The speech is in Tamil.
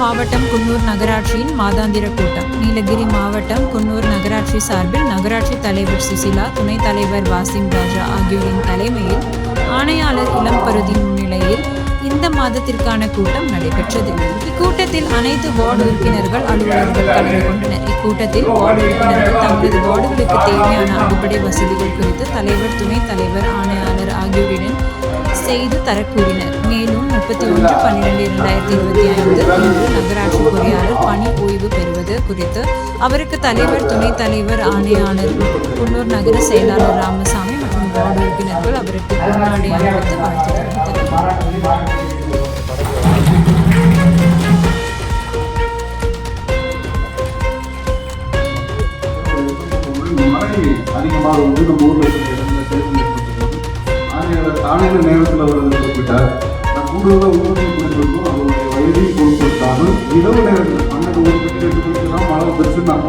மாவட்டம் குன்னூர் நகராட்சியின் மாதாந்திர கூட்டம். நீலகிரி மாவட்டம் குன்னூர் நகராட்சி சார்பில் நகராட்சி தலைவர் சுசிலா, துணைத் தலைவர் வாசிம் ராஜா ஆகியோரின் தலைமையில் ஆணையாளர் இளம்பருதி முன்னிலையில் இந்த மாதத்திற்கான கூட்டம் நடைபெற்றது. இக்கூட்டத்தில் அனைத்து வார்டு உறுப்பினர்கள், அலுவலர்கள் கலந்து கொண்டனர். இக்கூட்டத்தில் வார்டு உறுப்பினர்கள் தங்களது வார்டுகளுக்கு தேவையான அடிப்படை வசதிகள் குறித்து தலைவர், துணைத் தலைவர், ஆணையாளர் ஆகியோருடன் செய்து தர கூறினர். மேலும் 31/12/2025 இன்று நகராட்சி பொறியாளர் பணி ஓய்வு பெறுவது குறித்து அவருக்கு தலைவர், துணைத் தலைவர், ஆணையாளர், குன்னூர் நகர செயலாளர் ராமசாமி மற்றும் வார்டு உறுப்பினர்கள் அவருக்கு பொன்னாடை அணிவித்து வாழ்த்து தெரிவித்தனர். அதிகமாக நம்ம ஊரில் காலையில நேரத்தில் அவர் குறிப்பிட்டார். நான் கூடுதலாக உறுதி பண்ணிருக்கோம். அவருடைய வயதையும் பொருட்படுத்தாமல் இரவு நேரத்தில் 12 1 2 மணி தான் மழை பெருசு நான்